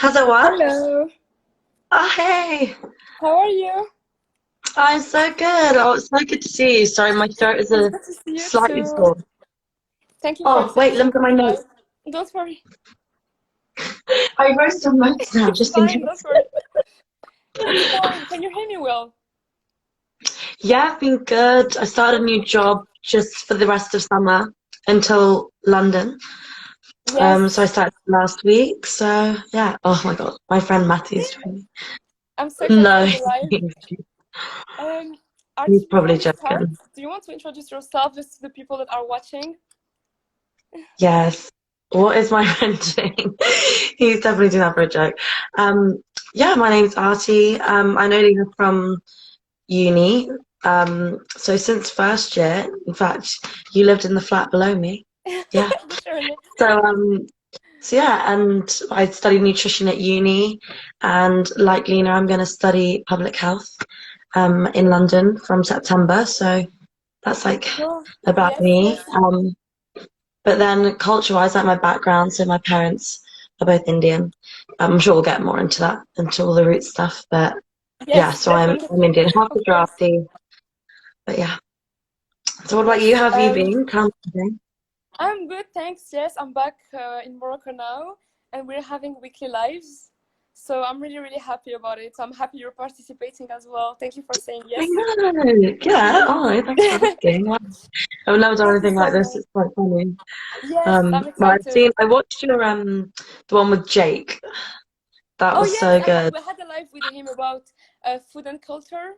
Has it worked? Hello, Oh, hey. how are you? I'm so good. Oh, it's so good to see you. Sorry, my throat is It's a good to see you slightly too. sore. Thank you for Oh, wait, accepting look at to my be live. notes. Don't worry, I wrote some notes now, it's just in fine, don't case. worry. It's fine. Can you hear me well? Yeah, I've been good. I started a new job just for the rest of summer until London. So I Yes, started last week. So yeah. Oh my God, my friend Matthew's joining me. I'm so excited No, for the live. he's Um, he's Archie, before probably we start, joking. do you want to introduce yourself just to the people that are watching? Yes. What is my friend doing? He's definitely doing that for a joke. Um, yeah, my name's Aarti. I know Lina from uni. So since first year, in fact, you lived in the flat below me. Yeah. Literally. So so yeah, and I studied nutrition at uni, and like Lina, I'm going to study public health in London from September. So that's like Oh, about yes, me. yes. But then culture-wise, like my background, so my parents are both Indian. I'm sure we'll get more into that, into all the root stuff. But yeah, Yes, so I'm definitely. I'm Indian, half Of course. Gujarati. But yeah. So what about you? Yes. How have you been? Tell me. I'm good, thanks. Yes, I'm back in Morocco now, and we're having weekly lives. So I'm really, really happy about it. I'm happy you're participating as well. Thank you for saying I yes. know. Yeah. Oh, thanks for asking. Wow. I've never done Thank you anything like so this. much. It's quite funny. Yes, I'm But excited. I watched your the one with Jake. That Oh was yes, so good. we had a live with him about food and culture.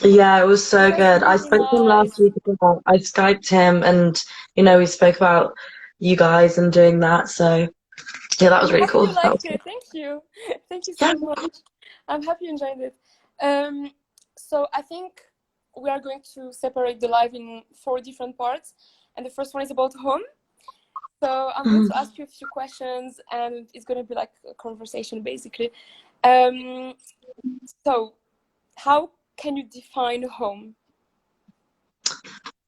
Yeah, it was It so was good. I really spoke to him last nice. week about, I Skyped him and, we spoke about you guys and doing that. So yeah, that was I'm really happy cool. you That liked was good. it. Thank you. Thank you Yeah. so much. I'm happy you enjoyed it. So I think we are going to separate the live in four different parts. And the first one is about home. So I'm going Mhm. to ask you a few questions and it's going to be like a conversation basically. Um, so how can you define home?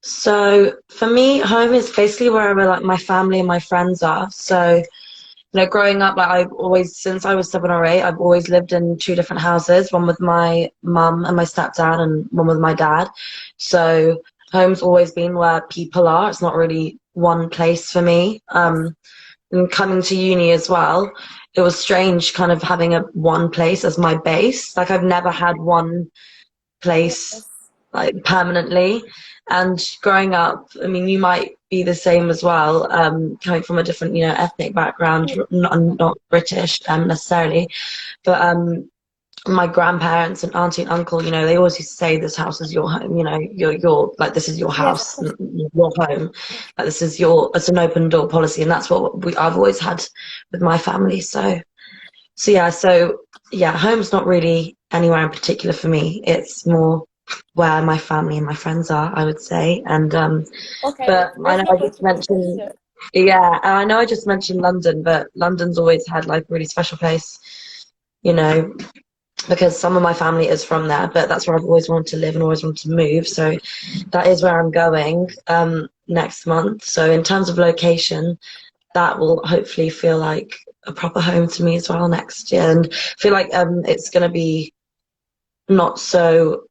So for me, home is basically wherever like my family and my friends are. So, growing up, like I've always, since I was 7 or 8, I've always lived in two different houses, one with my mum and my stepdad and one with my dad. So home's always been where people are. It's not really one place for me. Yes. And coming to uni as well, it was strange kind of having a one place as my base. Like I've never had one place Yes. like permanently. And growing up, I mean, you might be the same as well, coming from a different, ethnic background, not British necessarily, but my grandparents and auntie and uncle, they always used to say this house is your home, your like this is your Yes, of house, course. your home, like this is it's an open door policy, and that's what I've always had with my family. So home's not really anywhere in particular for me. It's more where my family and my friends are, I would say. And Okay, but I there's know no I point just to mistake. mentioned, Yes. yeah, and I know I just mentioned London, but London's always had like a really special place, you know, because some of my family is from there, but that's where I've always wanted to live and always wanted to move. So that is where I'm going next month. So in terms of location, that will hopefully feel like a proper home to me as well next year, and I feel like it's going to be not so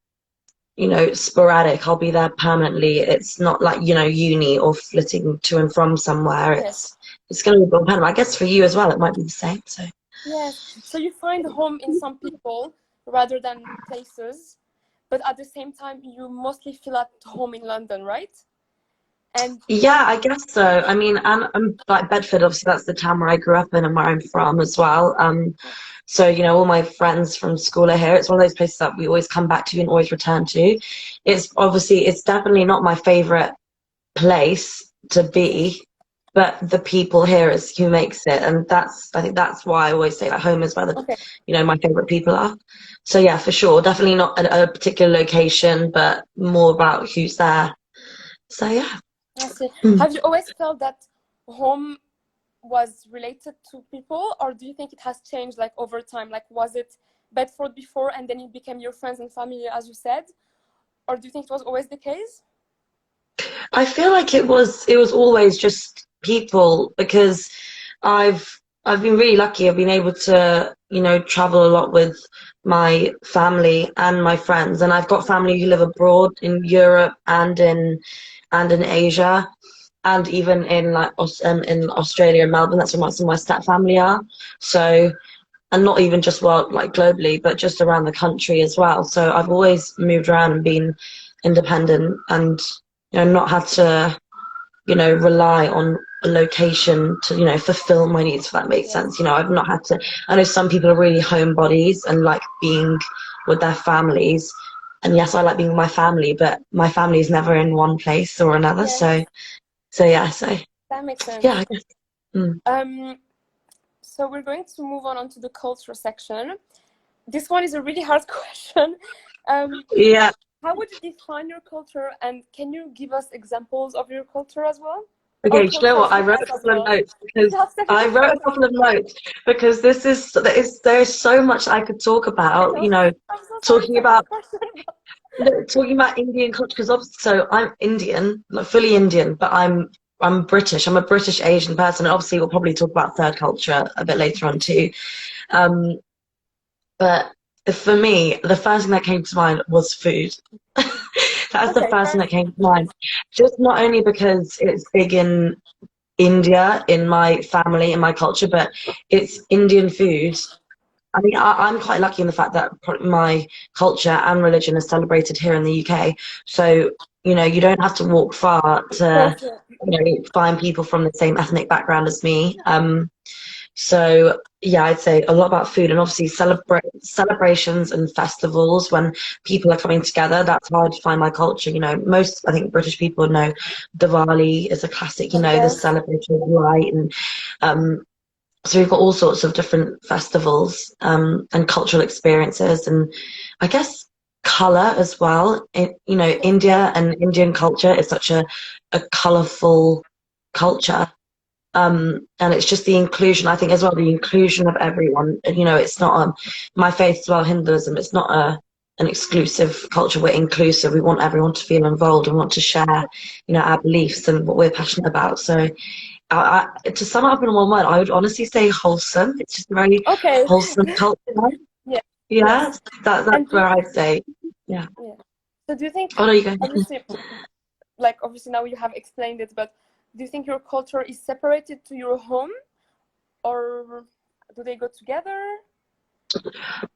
sporadic. I'll be there permanently. It's not like uni or flitting to and from somewhere. Yes. It's going to be more permanent. I guess for you as well, it might be the same. So Yes. So you find home in some people rather than places, but at the same time, you mostly feel at home in London, right? And yeah, I guess so. I mean, I'm like Bedford. Obviously, that's the town where I grew up in and where I'm from as well. So all my friends from school are here. It's one of those places that we always come back to and always return to. It's definitely not my favorite place to yes, be, but the people here is who makes it, and I think that's why I always say like home is where okay, my favorite people are. So yeah, for sure, definitely not a particular location, but more about who's there. So yeah. I see. Mm. Have you always felt that home was related to people, or do you think it has changed like over time? Like, was it Bedford before, and then it became your friends and family, as you said, or do you think it was always the case? I feel like it was always just people because I've I've been really lucky. I've been able to, travel a lot with my family and my friends. And I've got family who live abroad in Europe and in Asia, and even in in Australia and Melbourne. That's where some of my step family are. So, and not even just world like globally, but just around the country as well. So I've always moved around and been independent, and not had to rely on a location to, fulfill my needs, if that makes Yes. sense. I've not had to, I know some people are really homebodies and like being with their families. And yes, I like being with my family, but my family is never in one place or another. Yes, So yeah, so that makes sense. yeah, I guess. Mm. So we're going to move on to the culture section. This one is a really hard question. Yeah. How would you define your culture, and can you give us examples of your culture as well? Or Okay, do you know cultures what? I with wrote us a as couple of well? notes You because have so I many wrote a notes. couple of notes because there's so much I could talk I about, know. I'm so sorry talking for that about question. talking about Indian culture, because so I'm Indian, like fully Indian, but I'm British. I'm a British Asian person, and obviously we'll probably talk about third culture a bit later on too. Um, but for me, the first thing that came to mind was food. That's the Okay, first thing that came to mind. Just not only because it's big in India, in my family, in my culture, but it's Indian food. I mean, I'm quite lucky in the fact that my culture and religion is celebrated here in the UK. So, you don't have to walk far to, perfect. find people from the same ethnic background as me. So yeah, I'd say a lot about food, and obviously celebrations and festivals when people are coming together. That's how I define my culture. Most, I think, British people know Diwali is a classic. The Yes. celebration of light, and um, so we've got all sorts of different festivals and cultural experiences, and I guess color as well. India and Indian culture is such a colorful culture. And it's just the inclusion, I think, as well, the inclusion of everyone. It's not my faith as well, Hinduism. It's not an exclusive culture. We're inclusive. We want everyone to feel involved and want to share, our beliefs and what we're passionate about. So to sum it up in one word, I would honestly say wholesome. It's just a very Okay. wholesome culture. Yeah. Yeah, Yes. that's And where I'd say. Yeah. yeah. So do you think, Oh no, you go. obviously, like obviously now you have explained it, but do you think your culture is separated to your home, or do they go together?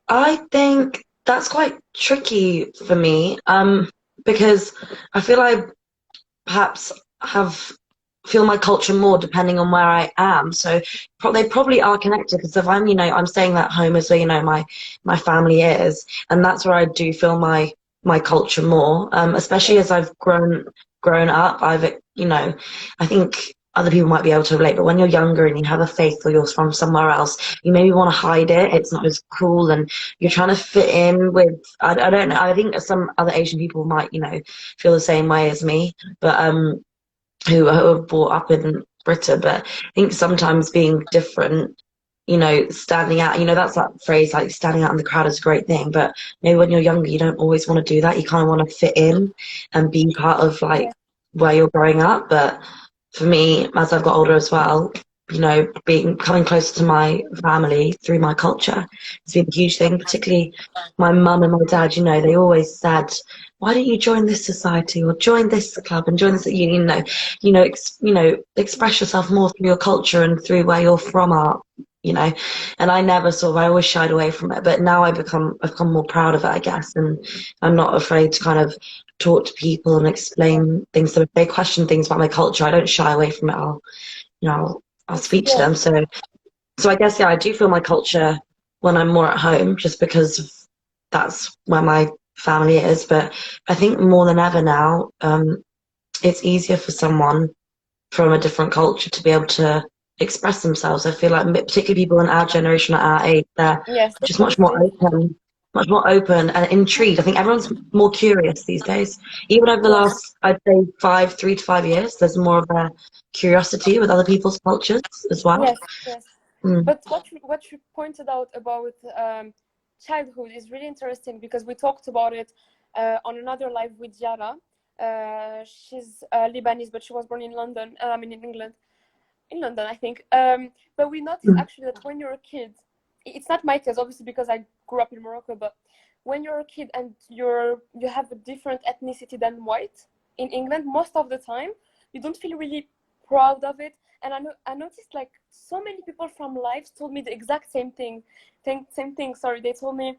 I think that's quite tricky for me, because I feel I perhaps have feel my culture more depending on where I am. So they probably are connected, because if I'm staying at home is where my family is, and that's where I do feel my culture more. Especially Yes. as I've grown up, I think other people might be able to relate, but when you're younger and you have a faith or you're from somewhere else, you maybe want to hide it. It's not as cool, and you're trying to fit in with. I don't know. I think some other Asian people might feel the same way as me, but who are brought up in Britain. But I think sometimes being different, standing out, that's that phrase, like standing out in the crowd is a great thing. But maybe when you're younger, you don't always want to do that. You kind of want to fit in and be part of like Yeah. where you're growing up. But for me, as I've got older as well, being coming closer to my family through my culture has been a huge thing. Particularly my mum and my dad, they always said, "Why don't you join this society or join this club and join this union?" Express yourself more through your culture and through where you're from art. And I never I always shied away from it. But now I've become more proud of it, I guess, and I'm not afraid to kind of talk to people and Yeah. explain things. So if they question things about my culture, I don't shy away from it. I'll speak to Yeah. them. So I guess, yeah, I do feel my culture when I'm more at home, just because that's where my family is. But I think more than ever now, it's easier for someone from a different culture to be able to express themselves. I feel like particularly people in our generation at our age, they're Yes, just definitely. much more open and intrigued. I think everyone's more curious these days. Even over the Yes. last, I'd say 3 to 5 years, there's more of a curiosity with other people's cultures as well. Yes. Yes. Mm. But what you pointed out about childhood is really interesting, because we talked about it on another live with Yara. She's Lebanese, but she was born in London. I mean, in England. in London, I think. But we noticed actually that when you're a kid, it's not my case, obviously, because I grew up in Morocco, but when you're a kid and you have a different ethnicity than white in England, most of the time, you don't feel really proud of it. And I noticed like so many people from Lives told me the exact same thing. Sorry, they told me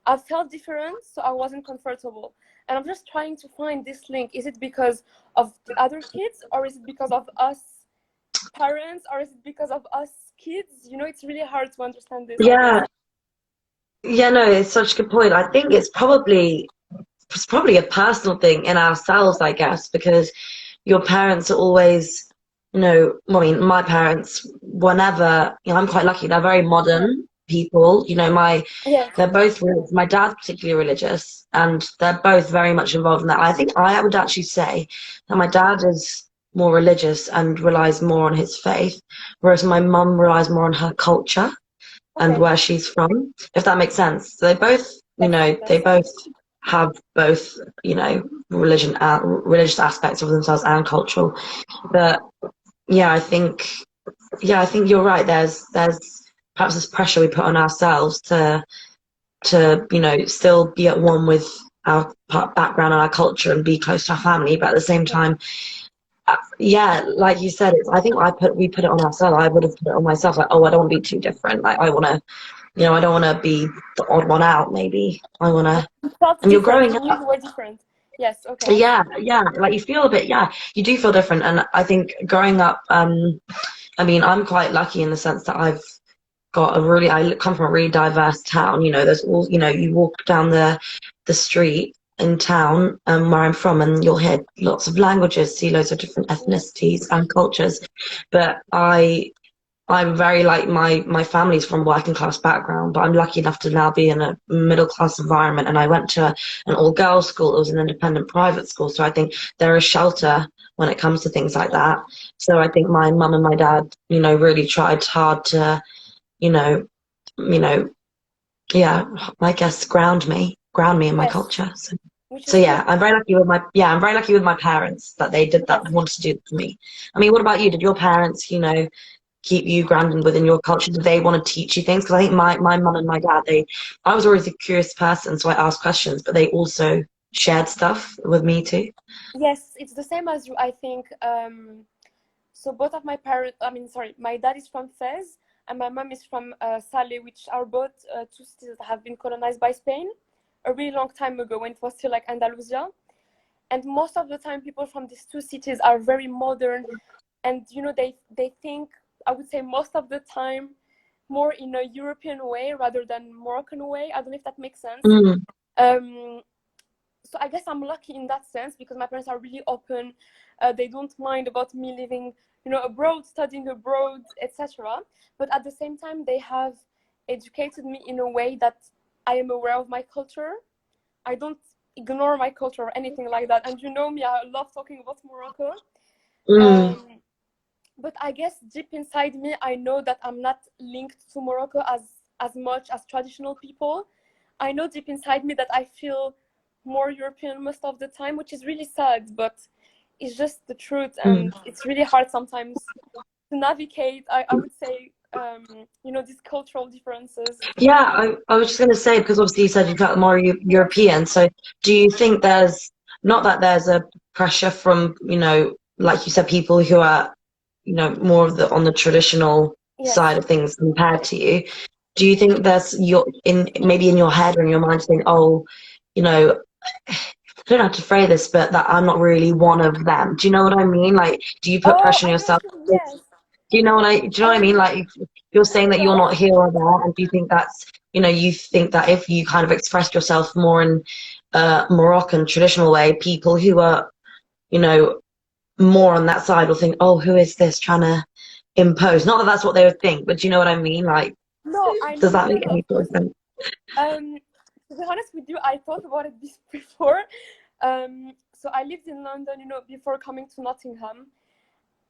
I felt different, so I wasn't comfortable. And I'm just trying to find this link. Is it because of the other kids, or is it because of us parents, or is it because of us kids? You know, it's really hard to understand this, I guess. Yeah, yeah, no, it's such a good point. I think it's probably a personal thing in ourselves, I guess, because your parents are always, I mean, my parents, whenever, I'm quite lucky, they're very Yeah. modern people. Yes. They're both, my dad's particularly religious, and they're both very much involved in that. I think I would actually say that my dad is more religious and relies more on his faith, whereas my mum relies more on her culture and Okay. where she's from, if that makes sense. So they both, Yes, it they does. both have both, religious aspects of themselves and cultural. But yeah, I think you're right. There's perhaps this pressure we put on ourselves to still be at one with our background and our culture and be close to our family, but at the same Yeah. time, yeah, like you said, I think we put it on ourselves. I would have put it on myself, like, oh, I don't want to be too different. Like, I want to, I don't want to be the odd one out. Maybe I want Yeah. to. You felt And you're different. growing You knew up. you were different. Yes. Okay. I Yeah, see. yeah. Like you feel a bit. Yeah, you do feel different. And I think growing up, I mean, I'm quite lucky in the sense that I come from a really diverse town. There's all, you walk down the street in town, where I'm from, and you'll hear lots of languages, see loads of different Yeah. ethnicities and cultures. But I'm very like my family's from working class background, but I'm lucky enough to now be in a middle class environment. And I went to an all girls school. It was an independent private school, so I think there is shelter when it comes to things like that. So I think my mum and my dad, really tried hard to, you know, you know, yeah, I guess ground me in my Yes. culture. So, Which so is really yeah, I'm very lucky with my parents that they did that, yes. wanted to do that for me. I mean, what about you? Did your parents, keep you grounded within your culture? Did they want to teach you things? Because I think my mum and my dad, I was always a curious person, so I asked questions, but they also shared stuff with me too. Yes, it's the same as you. I think. So both of my parents. I mean, sorry, my dad is from Fez, and my mom is from Salé, which are both two cities that have been colonized by Spain a really long time ago when it was still like Andalusia. And most of the time, people from these two cities are very modern, and they think, I would say most of the time, more in a European way rather than Moroccan way. I don't know if that makes sense. Mm, Um, so I guess I'm lucky in that sense because my parents are really open. They don't mind about me living, abroad, studying abroad, etc. But at the same time, they have educated me in a way that I am aware of my culture. I don't ignore my culture or anything like that. And you know me, I love talking about Morocco. mm, Um, but I guess deep inside me, I know that I'm not linked to Morocco as much as traditional people. I know deep inside me that I feel more European most of the time, which is really sad, but it's just the truth, and mm. it's really hard sometimes to navigate. I would say, these cultural differences. Yeah, I was just going to say, because obviously you said you felt more European. So do you think not that there's a pressure from, like you said, people who are, more of on the traditional Yes. side of things compared to you? Do you think maybe in your head or in your mind think, oh, you know, I don't know how to phrase this, but that I'm not really one of them. Do you know what I mean? Like, do you put Oh, pressure on I know yourself? what you mean. Yes. Do you know what I mean? Like, if you're saying that you're not Yeah. here or there, and do you think you think that if you kind of expressed yourself more in a Moroccan traditional way, people who are, you know, more on that side will think, oh, who is this trying to impose? Not that that's what they would think, but do you know what I mean? Like, No, I know. does No, that no, make no. any Of sort of course. sense? Um, to be honest with you, I thought about it before. So I lived in London, before coming to Nottingham.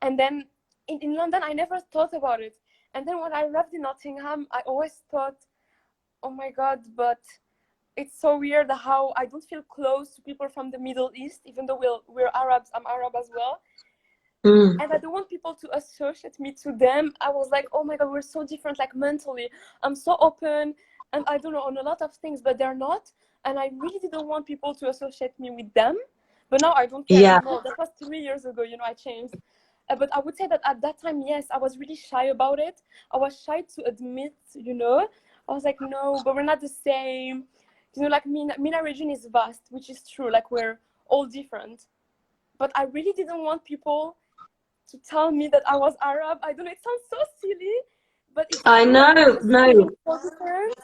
And then in London, I never thought about it. And then when I arrived in Nottingham, I always thought, oh my God, but it's so weird how I don't feel close to people from the Middle East, even though we're Arabs. I'm Arab as well. Mm. and I don't want people to associate me to them. I was like, oh my God, we're so different, like mentally. I'm so open and I don't know on a lot of things, but they're not. And I really didn't want people to associate me with them. But now I don't care Yeah, anymore. That was 3 years ago, I changed. But I would say that at that time, yes, I was really shy about it. I was shy to admit, I was like, no, but we're not the same. Like MENA region is vast, which is true. Like we're all different. But I really didn't want people to tell me that I was Arab. I don't know, it sounds so silly, but it's I true. Like we're know. just No, feeling so different,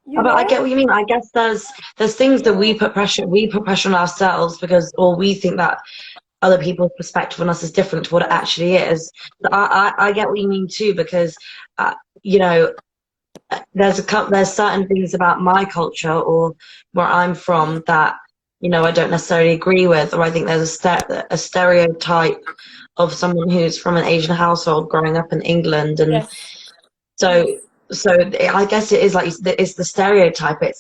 you but I know? get what you mean. I guess there's things that Yeah. we put pressure on ourselves because, or we think that other people's perspective on us is different to what it Yes. actually is. But I get what you mean too, because you know, there's certain things about my culture or where I'm from that I don't necessarily agree with, or I think there's a stereotype of someone who's from an Asian household growing up in England, and Yes. so Yes. I guess it is like it's the stereotype. I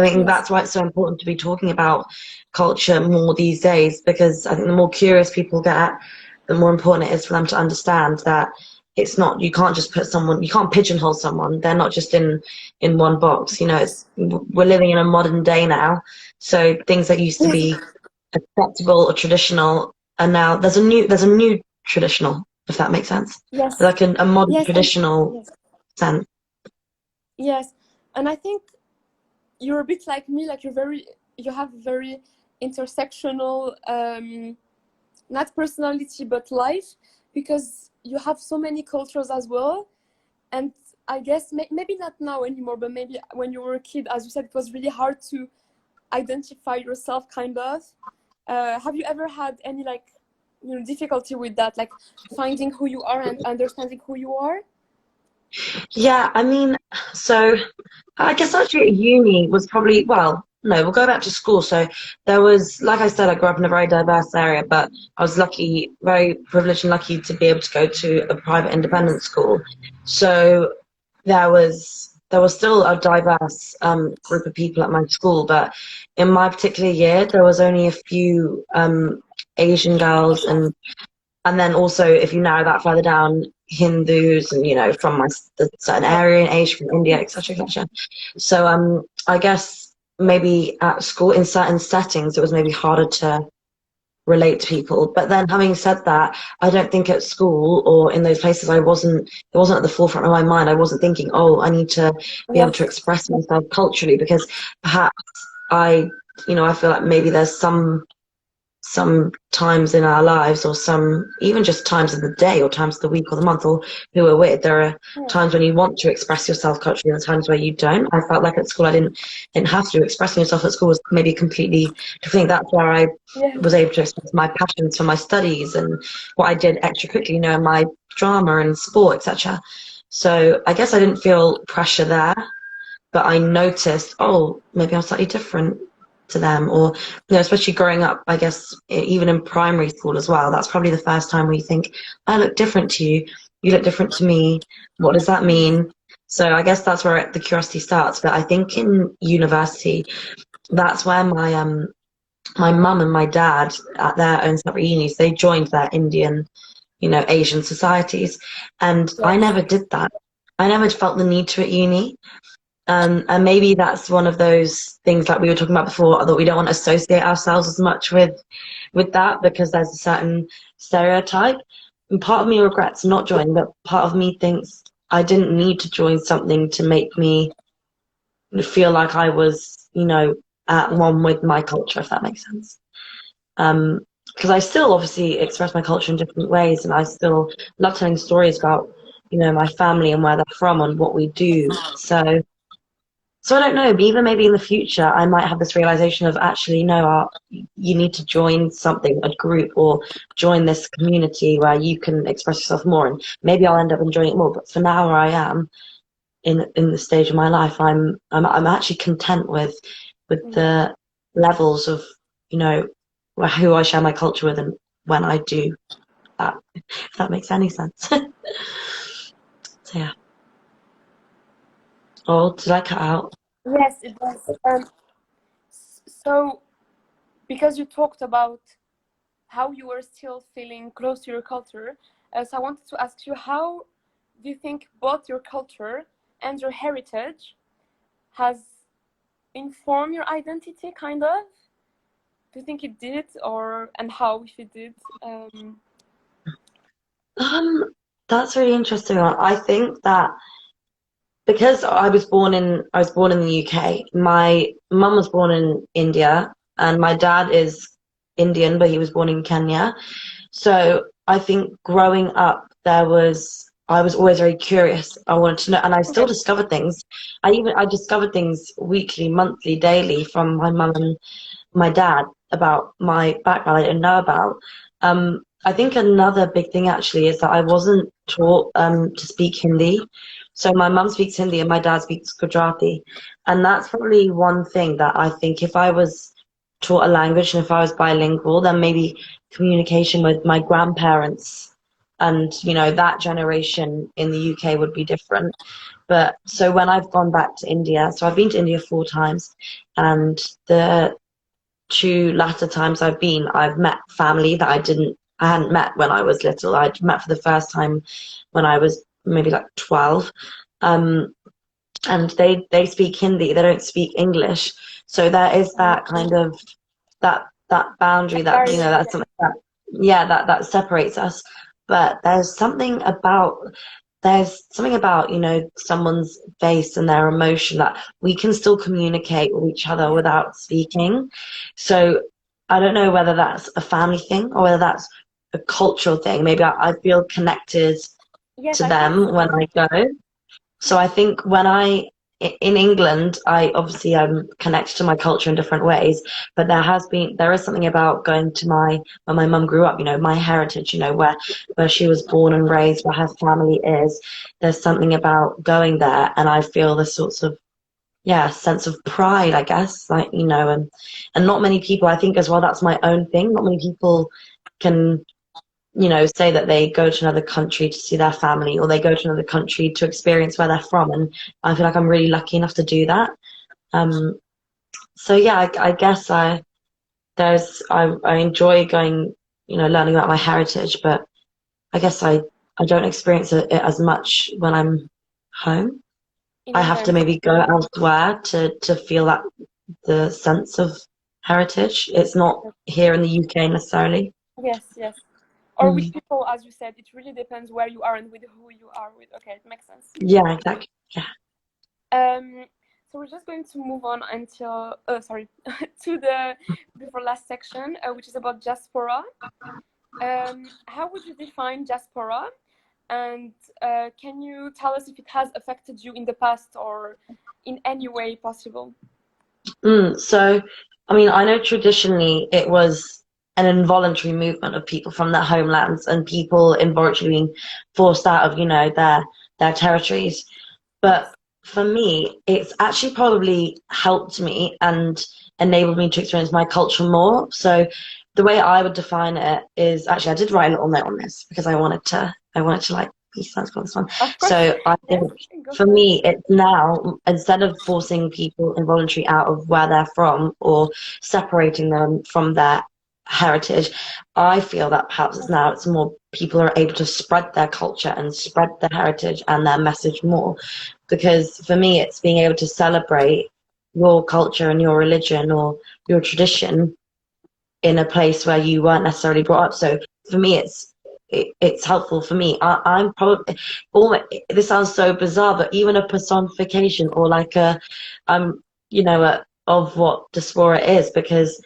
think Yes. that's why it's so important to be talking about culture more these days, because I think the more curious people get, the more important it is for them to understand that it's not, you can't just you can't pigeonhole someone. They're not just in one box. We're living in a modern day now, so things that used to Yes. be acceptable or traditional, and now there's a new traditional, if that makes sense. Yes. Like a modern Yes. And traditional yes. sense. Yes. And I think you're a bit like me, like you have very intersectional not personality but life, because you have so many cultures as well. And I guess maybe not now anymore, but maybe when you were a kid, as you said, it was really hard to identify yourself, kind of. Have you ever had any difficulty with that, like finding who you are and understanding who you are? Yeah, I mean, so I guess actually at uni was probably, well, no, we'll go back to school. So there was, like I said, I grew up in a very diverse area, but I was lucky, very privileged and lucky to be able to go to a private independent Yes. school. So there was still a diverse group of people at my school, but in my particular year, there was only a few Asian girls, and then also, if you narrow that further down, Hindus and from the certain Yeah. area in Asia, from India, etc., etc. So I guess maybe at school in certain settings it was maybe harder to relate to people. But then, having said that, I don't think at school or in those places it wasn't at the forefront of my mind. I wasn't thinking, oh, I need to be able to Yes. express myself culturally, because perhaps I I feel like maybe there's some times in our lives, or some even just times of the day or times of the week or the month or who we're with, there are Yes. times when you want to express yourself culturally and times where you don't. I felt like at school I didn't have to. Expressing yourself at school was maybe completely different. That's where I Yes. was able to express my passions for my studies and what I did extracurricularly, my drama and sport, etc. So I guess I didn't feel pressure there, but I noticed, oh, maybe I'm slightly different to them, or especially growing up, I guess even in primary school as well. That's probably the first time where you think, I look different to you, you look different to me. What does that Yes. mean? So I guess that's where the curiosity starts. But I think in university, that's where my mum and my dad at their own separate unis, they joined their Indian, Asian societies, and I Yes. never did that. I never felt the need to at uni. And maybe that's one of those things like we were talking about before, that we don't want to associate ourselves as much with that, because there's a certain stereotype. And part of me regrets not joining, but part of me thinks I didn't need to join something to make me feel like I was, at Yes. one with my culture, if that makes sense. Because I still obviously express my culture in different ways, and I still love telling stories about, my family and where they're from and what we do. So I don't know, but even maybe in the future, I might have this realization of actually, no, you need to join something, a group, or join this community where you can express yourself more, and maybe I'll end up enjoying it more. But for now, where I am in the stage of my life, I'm actually content with Mm. the levels of, you know, who I share my culture with, and when I do that, if that makes any sense. So yeah. Oh, did I cut out? Yes, it does. So because you talked about how you were still feeling close to your culture. So I wanted to ask you, how do you think both your culture and your heritage has informed your identity, kind of? Do you think it did, or and how, if it did? Um, that's really interesting. I think that because I was born in the UK. My mum was born in India, and my dad is Indian, but he was born in Kenya. So I think growing up, I was always very curious. I wanted to know, and I still Okay. discovered things. I discovered things weekly, monthly, daily from my mum and my dad about my background I didn't know about. I think another big thing actually is that I wasn't taught to speak Hindi. So my mum speaks Hindi and my dad speaks Gujarati. And that's probably one thing that I think if I was taught a language and if I was bilingual, then maybe communication with my grandparents and, you know, that generation in the UK would be different. But so when I've gone back to India, so I've been to India 4 times, and the 2 latter times I've met family that I hadn't met when I was little. I'd met for the first time when I was maybe like 12. Um, and they speak Hindi, they don't speak English. So there is that kind of that boundary that, you know, Barrier, that's yeah. something that, yeah, that separates us. But there's something about, you know, someone's face and their emotion that we can still communicate with each other Yeah. without speaking. So I don't know whether that's a family thing or whether that's a cultural thing. Maybe I feel connected Yes, to I think them when so. I go. So Yeah. I think in England, I obviously I'm connected to my culture in different ways, but there is something about going to where my mum grew up, you know, my heritage, you know, where she was born and raised, where her family is. There's something about going there, and I feel this sorts of, yeah, sense of pride, I guess, like, you know, and not many people, I think as well, that's my own thing. Not many people can, you know, say that they go to another country to see their family or they go to another country to experience where they're from. And I feel like I'm really lucky enough to do that. Um, so yeah, I guess I enjoy going, you know, learning about my heritage, but I guess I don't experience it as much when I'm home. In I have to England. maybe go elsewhere to feel that the sense of heritage. It's not here in the UK necessarily. Yes, yes. Or with Mm. people, as you said, it really depends where you are and with who you are with. Okay, it makes sense. Yeah, exactly. Yeah. Um, so we're just going to move on until, sorry, to the before last section, which is about diaspora. How would you define diaspora? And can you tell us if it has affected you in the past or in any way possible? So, I mean, I know traditionally it was an involuntary movement of people from their homelands and people involuntarily being forced out of, you know, their territories. But Yes. for me, it's actually probably helped me and enabled me to experience my culture more. So the way I would define it is actually I did write a little note on this because I wanted to like be sensible on this one. Of course. So I Yes, think go for for it. me it's now instead of forcing people involuntarily out of where they're from or separating them from their heritage, I feel that perhaps it's more people are able to spread their culture and spread their heritage and their message more, because for me it's being able to celebrate your culture and your religion or your tradition in a place where you weren't necessarily brought up. So for me it's helpful for me. I'm probably this sounds so bizarre, but even a personification or like you know of what diaspora is, because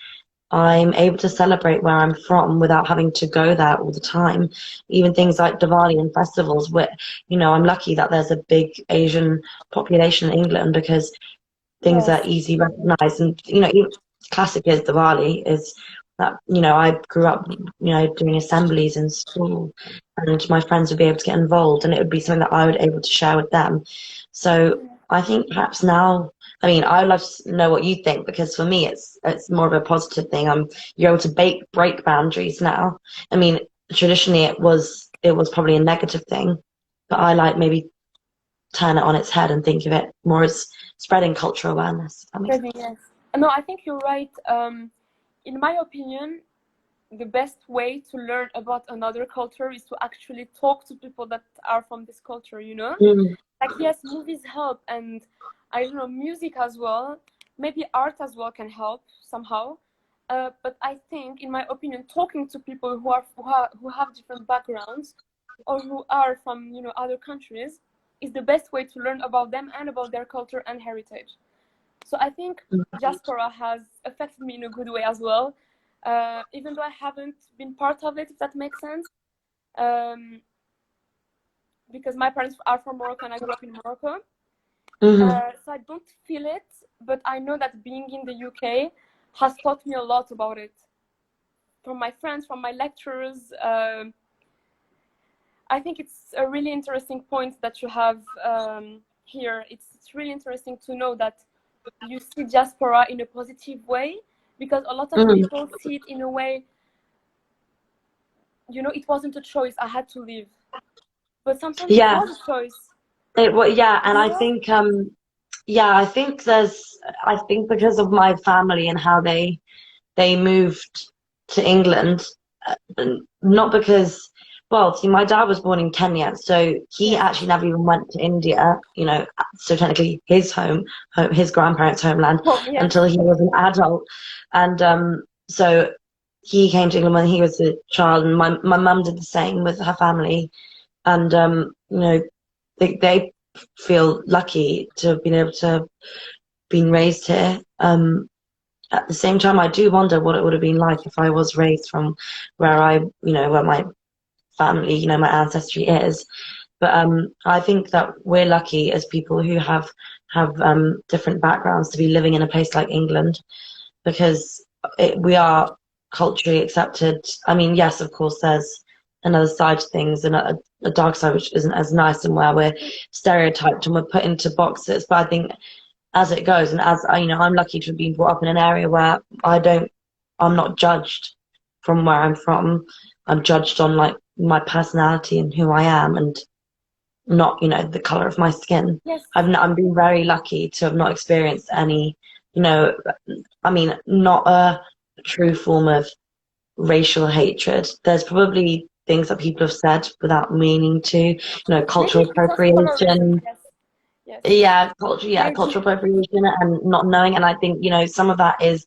I'm able to celebrate where I'm from without having to go there all the time. Even things Yes. like Diwali and festivals, where, you know, I'm lucky that there's a big Asian population in England because things are Yes. easy recognized. And, you know, even classic is Diwali is that, you know, I grew up, you know, doing assemblies in school and my friends would be able to get involved and it would be something that I would able to share with them. So I think perhaps now, I mean, I'd love to know what you think because for me, it's more of a positive thing. You're able to break boundaries now. I mean, traditionally it was probably a negative thing, but I like maybe turn it on its head and think of it more as spreading cultural awareness. If that makes sense. Spreading, yes. No, I think you're right. In my opinion, the best way to learn about another culture is to actually talk to people that are from this culture, you know? Mm. Like, yes, movies help, and I don't know, music as well, maybe art as well can help somehow. But I think, in my opinion, talking to people who have different backgrounds, or who are from, you know, other countries, is the best way to learn about them and about their culture and heritage. So I think diaspora has affected me in a good way as well, even though I haven't been part of it, if that makes sense. Because my parents are from Morocco and I grew up in Morocco. So I don't feel it, but I know that being in the UK has taught me a lot about it. From my friends, from my lecturers. I think it's a really interesting point that you have here. It's really interesting to know that you see diaspora in a positive way, because a lot of people see it in a way, you know, it wasn't a choice, I had to leave. But sometimes it was a choice. Yeah, and You I know? think I think because of my family and how they moved to England, not because, well, see, my dad was born in Kenya, so he Yes. actually never even went to India, you know, so technically his his grandparents' homeland, Oh, yes. until he was an adult. And so he came to England when he was a child, and my mum did the same with her family. And you know, they feel lucky to have been able to have been raised here. At the same time, I do wonder what it would have been like if I was raised from where my family, you know, my ancestry is. But I think that we're lucky as people who have different backgrounds to be living in a place like England, because we are culturally accepted. I mean, yes, of course, there's another side to things, and a dark side which isn't as nice, and where we're stereotyped and we're put into boxes. But I think as it goes, and as you know, I'm lucky to have been brought up in an area where I'm not judged from where I'm from. I'm judged on like my personality and who I am, and not, you know, the color of my skin. Yes. I'm been very lucky to have not experienced any, you know, I mean, not a true form of racial hatred. There's probably things that people have said without meaning to, you know, cultural Maybe it's also colorism. appropriation. Yes. Yes. Cultural Maybe. appropriation and not knowing. And I think, you know, some of that is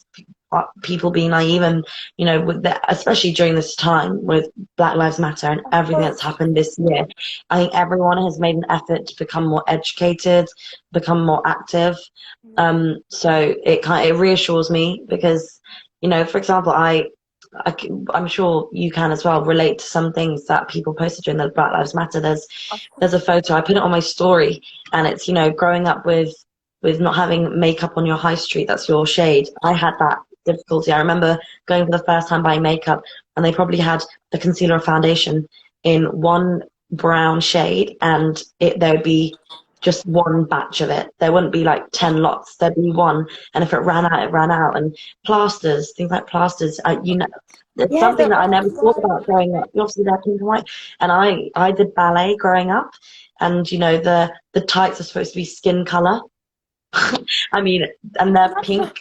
people being naive, and, you know, especially during this time with Black Lives Matter and Of everything that's course. happened this year. I think everyone has made an effort to become more educated, become more active. So it reassures me, because, you know, for example, I'm sure you can as well relate to some things that people posted during the Black Lives Matter. Of There's course. a photo, I put it on my story, and it's, you know, growing up with not having makeup on your high street that's your shade. I had that difficulty. I remember going for the first time buying makeup, and they probably had the concealer or foundation in one brown shade, and there would be just one batch of it. There wouldn't be like 10 lots. There'd be one, and if it ran out, it ran out. And plasters, things like plasters, you know, it's Yes, something they're that I never always thought white. about growing up. Obviously, they're pink and white, and I did ballet growing up, and, you know, the tights are supposed to be skin color. I mean, and It's they're not. pink,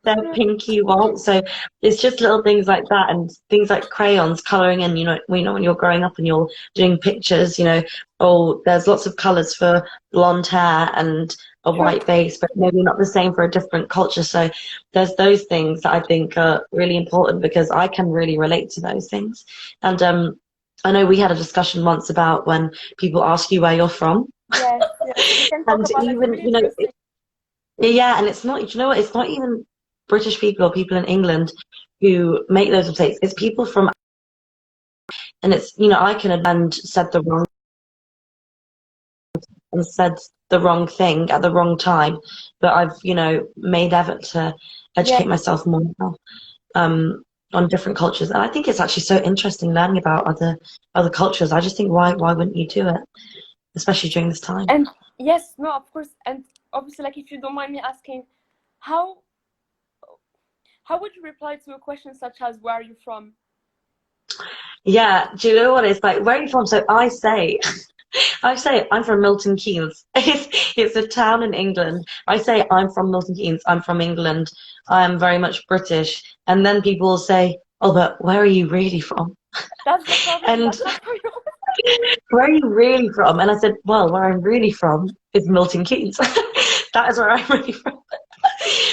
they're pinky white. So it's just little things like that, and things like crayons coloring in. You know, when you're growing up and you're doing pictures, you know, oh, there's lots of colors for blonde hair and a True. white base, but maybe not the same for a different culture. So there's those things that I think are really important, because I can really relate to those things. And I know we had a discussion once about when people ask you where you're from, Yes, yes. We can talk and about that. It's even, really you know, interesting. yeah, and it's not, you know what, it's not even British people or people in England who make those mistakes. It's people from, and it's, you know, I can have and said the wrong and said the wrong thing at the wrong time, but I've, you know, made effort to Yes. educate myself more on different cultures. And I think it's actually so interesting learning about other cultures. I just think, why wouldn't you do it, especially during this time? And yes, no, of course. And obviously, like, if you don't mind me asking, how how would you reply to a question such as "Where are you from?" Yeah, do you know what it's like? Where are you from? So I say I'm from Milton Keynes. It's a town in England. I say I'm from Milton Keynes. I'm from England. I am very much British. And then people will say, oh, but where are you really from? That's the problem. And That's not how you. where are you really from? And I said, well, where I'm really from is Milton Keynes. That is where I'm really from.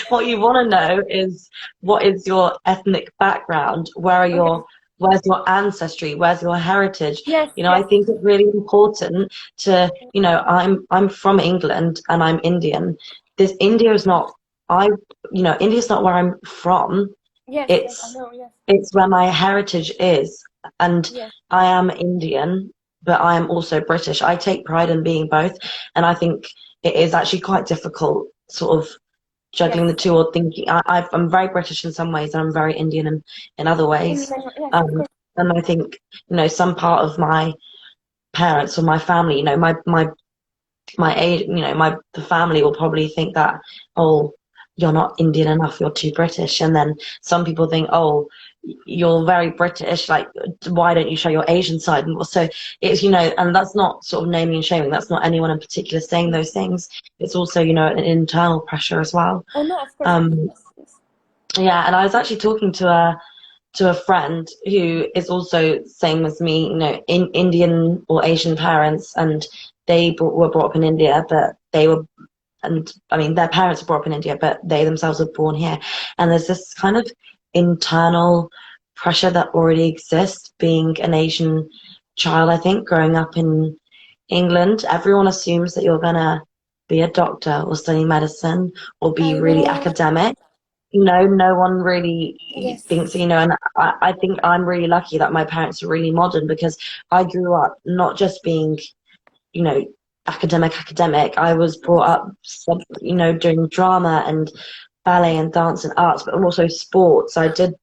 What you want to know is, what is your ethnic background? Okay. Where's your ancestry? Where's your heritage? Yes, You know, I yes, think it's really important to, you know, I'm from England and I'm Indian. This India is not I you know, India's not where I'm from. yes, yes. I It's know. Yes, it's where my heritage is. And yes. I am Indian, but I am also British. I take pride in being both, and I think it is actually quite difficult sort of juggling the Yes. two, or thinking I'm very British in some ways and I'm very Indian in other In ways. many, yes, of Um, course. and I think, you know, some part of my parents or my family, you know, my age, you know, the family will probably think that, oh, you're not Indian enough, you're too British. And then some people think, oh, you're very British, like, why don't you show your Asian side? And so it's, you know, and that's not sort of naming and shaming. That's not anyone in particular saying those things. It's also, you know, an internal pressure as well. Oh no, of course. Um, Yes, yes. yeah, and I was actually talking to a friend who is also same as me, you know, in Indian or Asian parents, and were brought up in India, but they were, and I mean, their parents were brought up in India, but they themselves were born here. And there's this kind of internal pressure that already exists being an Asian child. I think growing up in England, everyone assumes that you're gonna be a doctor or study medicine or be I really know. academic. You know, no one really thinks, Yes. you know, and I think I'm really lucky that my parents are really modern, because I grew up not just being, you know, academic. I was brought Yes. up, you know, doing drama and ballet and dance and arts, but also sports. I did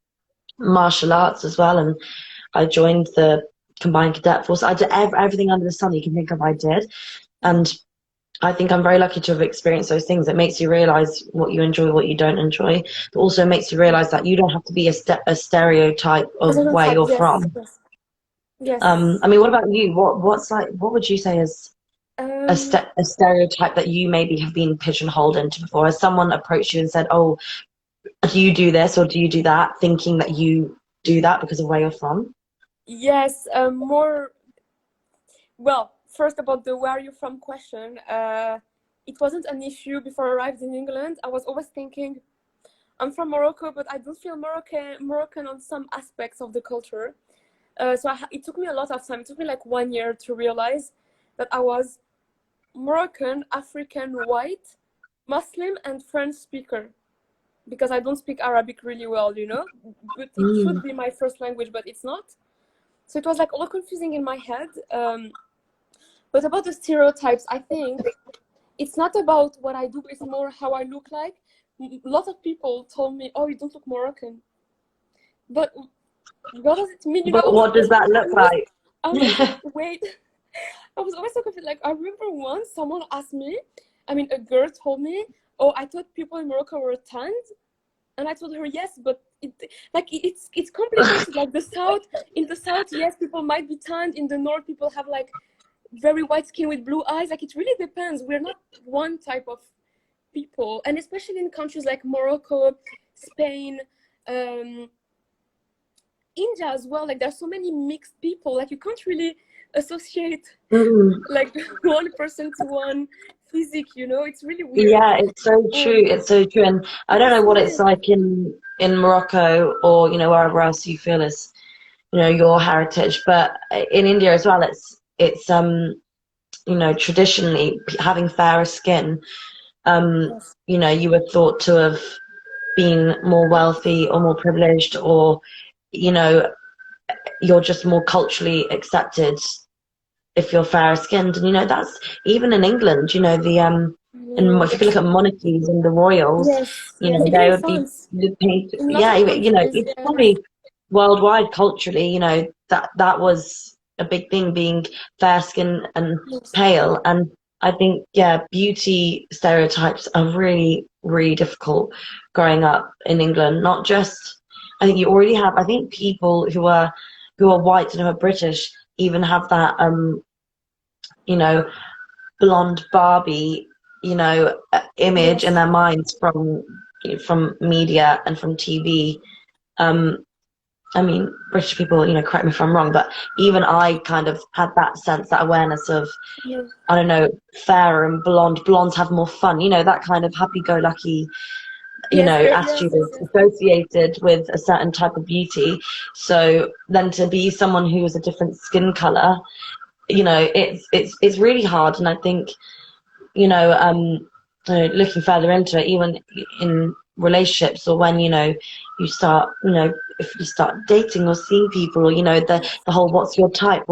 martial arts as well, and I joined the combined cadet force. I did everything under the sun you can think of, I did. And I think I'm very lucky to have experienced those things. It makes you realize what you enjoy, what you don't enjoy, but also makes you realize that you don't have to be a stereotype As of a where type, you're yes, from. yes, yes. I mean, what about you? What would you say is Um, a stereotype that you maybe have been pigeonholed into before? Has someone approached you and said, "Oh, do you do this or do you do that?" thinking that you do that because of where you're from? yes, more. Well, first about the where are you from question. It wasn't an issue before I arrived in England. I was always thinking, I'm from Morocco, but I don't feel Moroccan on some aspects of the culture. It took me a lot of time. It took me like 1 year to realize that I was Moroccan, African, white, Muslim, and French speaker. Because I don't speak Arabic really well, you know, but it should Mm. be my first language, but it's not. So it was like all confusing in my head. But about the stereotypes, I think it's not about what I do, it's more how I look like. A lot of people told me, "Oh, you don't look Moroccan," but what does it mean? You know, But what does that look like? I was always like, wait. I was always so confused. Like I remember once someone asked me, I mean, a girl told me, "Oh, I thought people in Morocco were tanned," and I told her yes, but it's complicated. Like in the south, yes, people might be tanned. In the north, people have like very white skin with blue eyes. Like it really depends. We're not one type of people, and especially in countries like Morocco, Spain, um, India as well. Like there's so many mixed people. Like you can't really associate Mm. like one person to one physique. You know, it's really weird. Yeah, it's so true. Um, It's so true, and I it don't is know so what it's weird. like in Morocco, or you know, wherever else you feel is, you know, your heritage. But in India as well, it's you know, traditionally having fairer skin, um, Yes. you know, you were thought to have been more wealthy or more privileged, or you know, you're just more culturally accepted if you're fairer skinned. And you know, that's even in England, you know, and Yeah. if you look at monarchies and the royals, Yes. you Yes. know, Even they in would be France, paid. in a lot Yeah, of you know, countries. it's Yes. probably worldwide culturally, you know, that was a big thing, being fair skinned and Yes. pale. And I think, yeah, beauty stereotypes are really, really difficult growing up in England. Not just, I think you already have, I think people who are white and who are British even have that, you know, blonde Barbie, you know, image in Yes. their minds from media and from TV. Um, I mean, British people, you know, correct me if I'm wrong, but even I kind of had that sense, that awareness of, Yeah. I don't know, fair and blonde. Blondes have more fun, you know, that kind of happy-go-lucky, you Yes, know, very, yes, attitude yes, is yes. associated with a certain type of beauty. So then to be someone who is a different skin color, you know, it's really hard. And I think, you know, looking further into it, even in relationships or when, you know, you start, you know, if you start dating or seeing people, or, you know, Yes. the whole what's your type,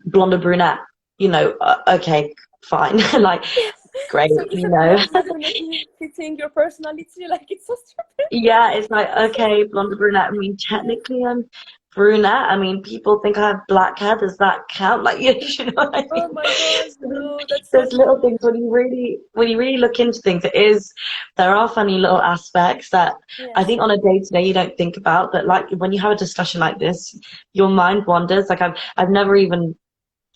blonde or brunette, you know, okay, fine, like Yes. great, So is you it know. blonde definitely fitting your personality? Like it's so stupid. Yeah, it's like, It's so okay, blonde or brunette. I mean, yes. technically I'm brunette. I mean, people think I have black hair. Does that count? Like, you know what I Oh mean? my God, no, that's so There's little funny. things when you really look into things, there are funny little aspects that I Yes. think on a day to day you don't think about. But like when you have a discussion like this, your mind wanders. Like I've never even,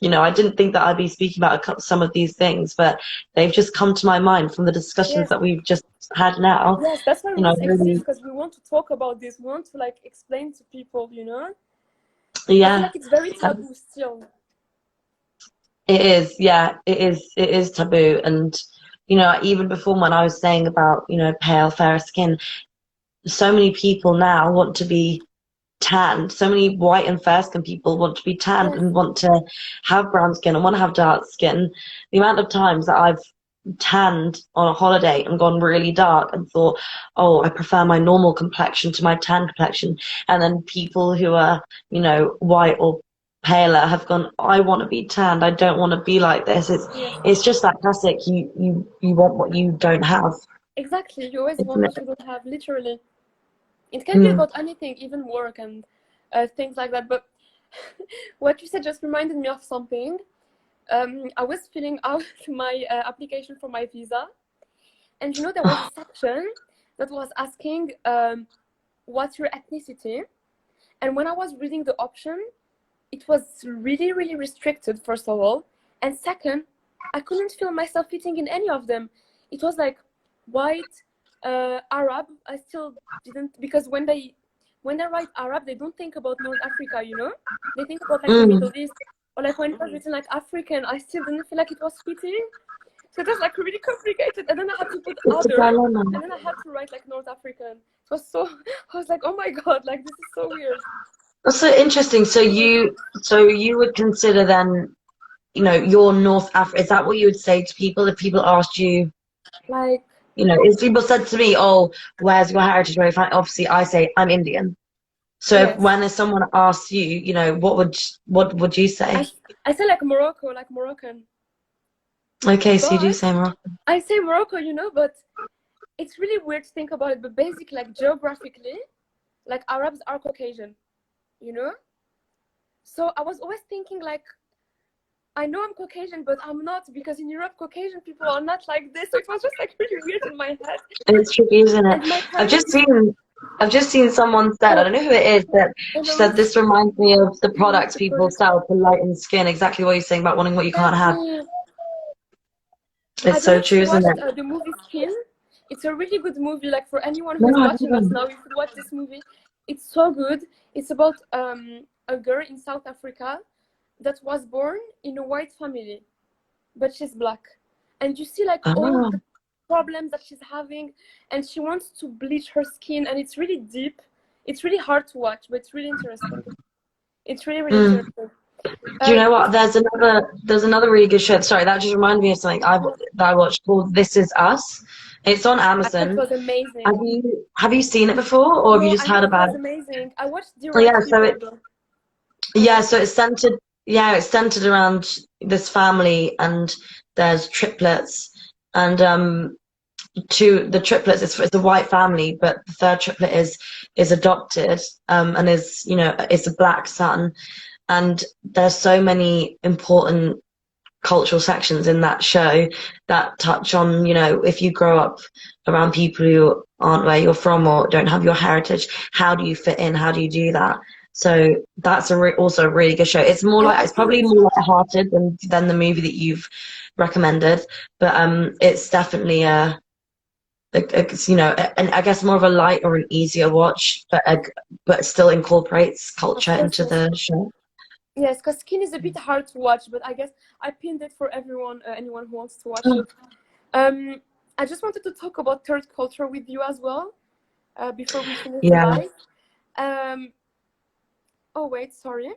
you know, I didn't think that I'd be speaking about some of these things, but they've just come to my mind from the discussions Yes. that we've just had now. Yes, that's why You know, rules exist really, because we want to talk about this. We want to like explain to people, you know? I feel yeah. like it's very taboo still. It is, yeah, it is taboo. And, you know, even before when I was saying about, you know, pale, fair skin, so many people now want to be tanned. So many white and fair skin people want to be tanned Yes. and want to have brown skin and want to have dark skin. The amount of times that I've tanned on a holiday and gone really dark and thought, oh, I prefer my normal complexion to my tan complexion. And then people who are, you know, white or paler have gone, I want to be tanned. I don't want to be like this. Yes. It's just that classic, you want what you don't have, Exactly. You always want isn't it? what you don't have, literally. It can be Mm. about anything, even work and things like that. But what you said just reminded me of something. I was filling out my application for my visa, and you know, there was a section that was asking what's your ethnicity. And when I was reading the option, it was really, really restricted, first of all. And second, I couldn't feel myself fitting in any of them. It was like white, Arab. I still didn't, because when they write Arab, they don't think about North Africa, you know? They think about like the Mm. Middle East. Or like when it was written like African, I still didn't feel like it was fitting. So it was like really complicated. And then I had to put It's a other, dilemma. and then I had to write like North African. It was so, I was like, oh my God, like this is so weird. That's so interesting. So you would consider then, you know, you're North Africa. Is that what you would say to people if people asked you, Like, you know, if people said to me, oh, where's your heritage? Where you find, obviously I say I'm Indian. So if, yes. when someone asks you, you know, what would you I, say? I say like Morocco, like Moroccan. Okay, so you do But say Morocco. I say Morocco, you know, but it's really weird to think about it. But basically, like geographically, like Arabs are Caucasian, you know? So I was always thinking like, I know I'm Caucasian, but I'm not, because in Europe, Caucasian people are not like this. So it was just like really weird in my head. It's tricky, isn't it? And my I've just parents, seen I've just seen someone said, I oh, don't know who it is, that oh she no, said this reminds me of the it's products the people product. sell to lighten skin. Exactly what you're saying about wanting what you can't have. Exactly. I It's don't know so if true, you isn't watched it? the movie Skin. It's a really good movie. Like for anyone who No, is I watching us haven't. now, you should watch this movie. It's so good. It's about a girl in South Africa that was born in a white family, but she's black, and you see like all Oh. the problems that she's having, and she wants to bleach her skin, and it's really deep. It's really hard to watch, but it's really interesting. It's really, really Mm. interesting. Do you know If what? There's another really good show. Sorry, that just reminded me of something that I watched called This Is Us. It's on I thought it Amazon. was amazing. Have you seen it before, or have you No, just I heard heard it about was it? amazing. I watched The Oh, Right yeah, People though. I yeah, watched so it. it's centered around this family, and there's triplets, and the triplets, it's a white family, but the third triplet is adopted, and is, you know, is a black son. And there's so many important cultural sections in that show that touch on, you know, if you grow up around people who aren't where you're from or don't have your heritage, how do you fit in? How do you do that? So that's also a really good show. It's I've seen probably it. more lighthearted than the movie that you've recommended, but it's definitely it's, you know, and I guess more of a light or an easier watch, but still incorporates Of culture course, into yes. the show. Yes, because Skin is a bit hard to watch, but I guess I pinned it for everyone, anyone who wants to watch Oh, it. I just wanted to talk about third culture with you as well, before we finish the yeah, live. Um, oh wait, sorry.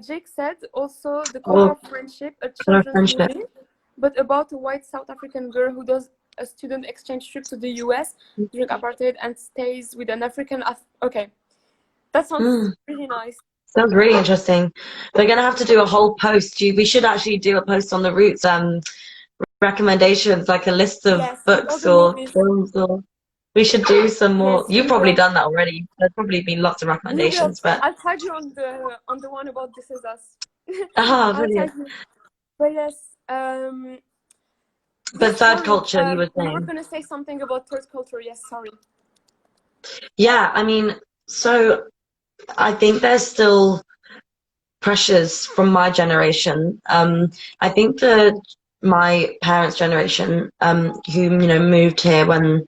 Jake said also the color or of friendship, a color children's friendship. movie, but about a white South African girl who does a student exchange trip to the US during apartheid and stays with an African. Okay, that sounds Mm, really nice. sounds really interesting. We're gonna have to do a whole post. We should actually do a post on the Roots recommendations, like a list of Yes, with all books the or movies. films, or we should do some more. Yes, You've we probably will. done that already. There's probably been lots of We will. recommendations, but I'll tag you on the one about This Is Us. ah, I'll brilliant. tag you. But yes, But yes. third Sorry. culture, you were You were saying. gonna say something about third culture. Yes. Sorry. Yeah, I mean, so I think there's still pressures from my generation. I think that my parents' generation, who, you know, moved here when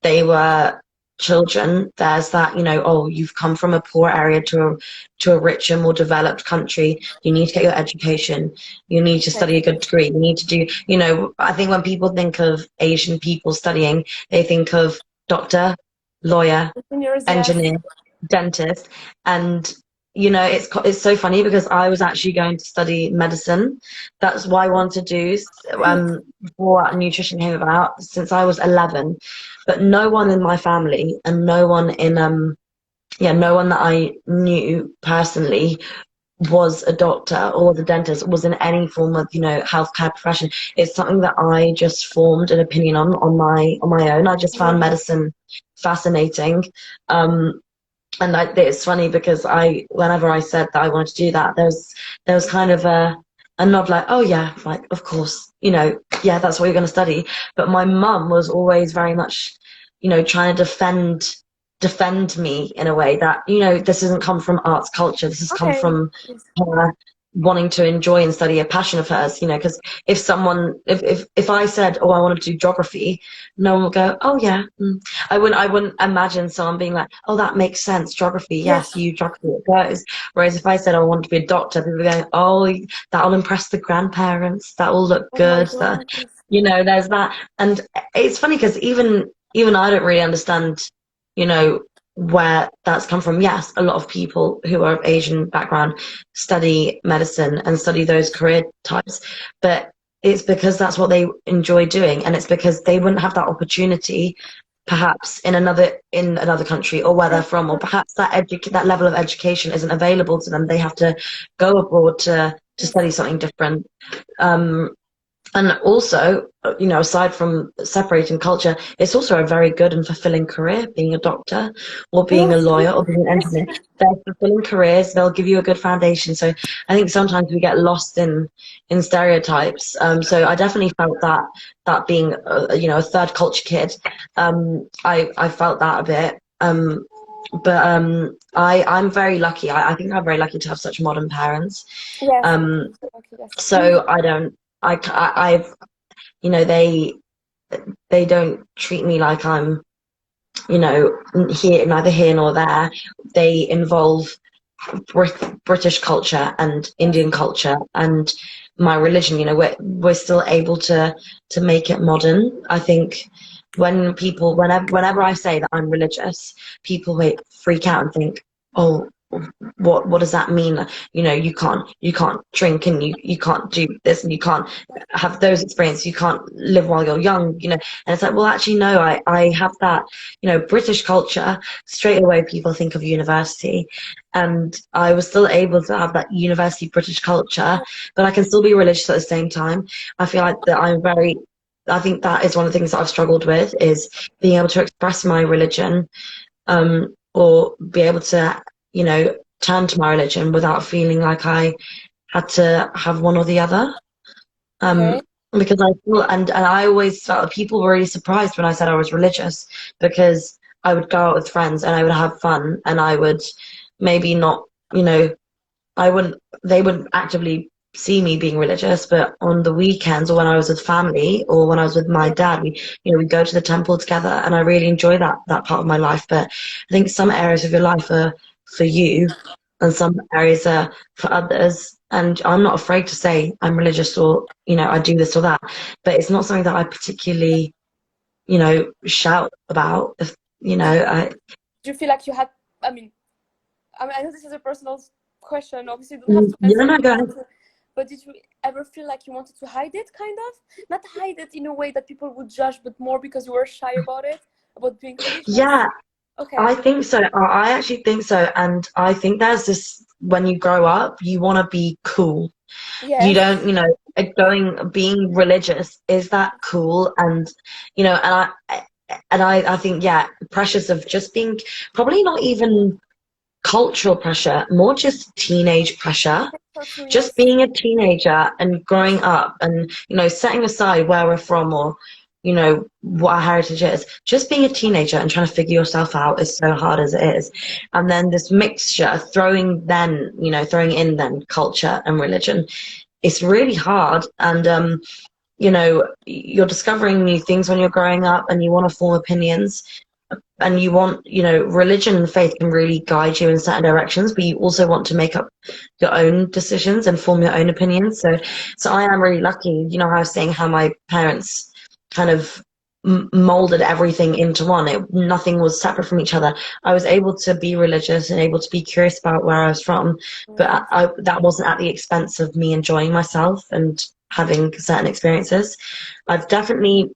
they were children, there's that, you know, oh, you've come from a poor area to a richer, more developed country. You need to get your education. You need to Yes. study a good degree. You need to do, you know, I think when people think of Asian people studying, they think of doctor, lawyer, Engineers. Yes. engineer, dentist, and you know it's so funny because I was actually going to study medicine. That's what I wanted to do before nutrition came about since I was 11. But no one in my family and no one in yeah, no one that I knew personally was a doctor or was a dentist, was in any form of, you know, healthcare profession. It's something that I just formed an opinion on my own. I just found Really. medicine fascinating. Um, and it's funny because whenever I said that I wanted to do that, there was kind of a nod like, oh yeah, like of course, you know, yeah, that's what you're going to study. But my mum was always very much, you know, trying to defend me in a way that, you know, this doesn't come from arts culture. This has come Okay. from Yes. her wanting to enjoy and study a passion of hers, you know, because if I said, oh, I want to do geography, no one will go, oh yeah. I wouldn't imagine someone being like, oh, that makes sense, geography, yes, Yes. you geography it goes. Whereas if I said I want to be a doctor, people are going, oh, that'll impress the grandparents, that will look Oh my good, that, God. Yes. you know, there's that. And it's funny because even I don't really understand, you know, where that's come from. Yes, a lot of people who are of Asian background study medicine and study those career types, but it's because that's what they enjoy doing, and it's because they wouldn't have that opportunity perhaps in another country or where they're Yes. from, or perhaps that level of education isn't available to them. They have to go abroad to Yes. study something different. Um, and also, you know, aside from separating culture, it's also a very good and fulfilling career, being a doctor or being a Yes. lawyer or being an Yes. engineer. They're fulfilling careers. They'll give you a good foundation. So I think sometimes we get lost in stereotypes. So I definitely felt that being, you know, a third culture kid, I felt that a bit. I'm very lucky. I think I'm very lucky to have such modern parents. Yes. Um, Okay. Yes. so I don't, I've, you know, they don't treat me like I'm, you know, here, neither here nor there. They involve British culture and Yes. Indian culture and my religion. You know, we're still able to make it modern. I think whenever I say that I'm religious, people freak out and think, oh, what does that mean? You know, you can't drink and you can't do this and you can't have those experiences. You can't live while you're young. You know, and it's like, well, actually, no. I have that. You know, British culture. Straight away, people think of university, and I was still able to have that university British culture, but I can still be religious at the same time. I feel like that I think that is one of the things that I've struggled with is being able to express my religion, or be able to, you know, turn to my religion without feeling like I had to have one or the other. Okay. Because I feel, and I always felt that people were really surprised when I said I was religious because I would go out with friends and I would have fun and I would maybe not, you know, they wouldn't actively see me being religious, but on the weekends or when I was with family or when I was with my Yeah. dad, we go to the temple together, and I really enjoy that part of my life. But I think some areas of your life are for you, and some areas are for others. And I'm not afraid to say I'm religious, or I do this or that, but it's not something that I particularly shout about. If I Do you feel like you had, I mean, I know this is a personal question. Obviously, you don't have to answer no, if you go don't ahead. want to. But did you ever feel like you wanted to hide it, kind of? Not hide it in a way that people would judge, but more because you were shy about it, about being religious? Yeah, Okay. I think so. I actually think so. And I think there's this, when you grow up, you want to be cool. You Yes. don't, being religious, is that cool? And, I think, yeah, pressures of just being, probably not even cultural pressure, more just teenage pressure. For true, Just yes. being a teenager and growing up and, setting aside where we're from, or, what our heritage is, just being a teenager and trying to figure yourself out is so hard as it is. And then this mixture, throwing in then culture and religion, it's really hard. And, you're discovering new things when you're growing up, and you want to form opinions, and you want, religion and faith can really guide you in certain directions, but you also want to make up your own decisions and form your own opinions. So I am really lucky. I was saying how my parents kind of molded everything into one. Nothing was separate from each other. I was able to be religious and able to be curious about where I was from, but Yes. that wasn't at the expense of me enjoying myself and having certain experiences. I've definitely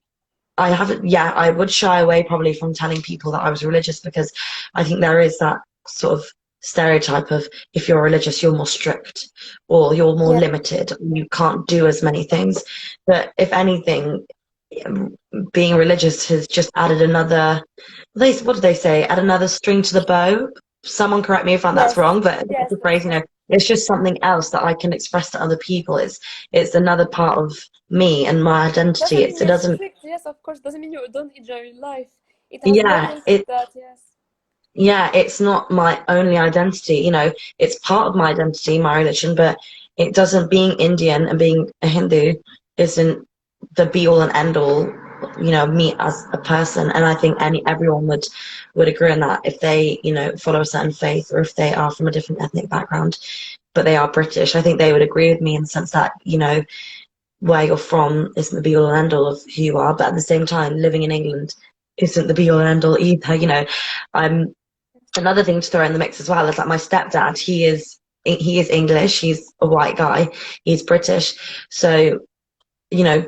I haven't, yeah, I would shy away probably from telling people that I was religious, because I think there is that sort of stereotype of, if you're religious, you're more strict, or you're more Yeah. limited, you can't do as many things. But if anything, being religious has just added another, what do they say? Add another string to the bow. Someone correct me if that's Yes. wrong, but Yes. the That's phrase, it's just something else that I can express to other people. It's another part of me and my identity. doesn't mean It you're doesn't, strict. Yes, of course. Doesn't mean you don't enjoy life. It has more yeah, than just that. Yes. it's not my only identity. It's part of my identity, my religion, but it doesn't, being Indian and being a Hindu isn't the be all and end all, me as a person. And I think everyone would agree on that, if they, follow a certain faith, or if they are from a different ethnic background, but they are British. I think they would agree with me in the sense that, where you're from isn't the be all and end all of who you are, but at the same time, living in England isn't the be all and end all either. I'm Another thing to throw in the mix as well is that my stepdad, he is English, he's a white guy, he's British. So,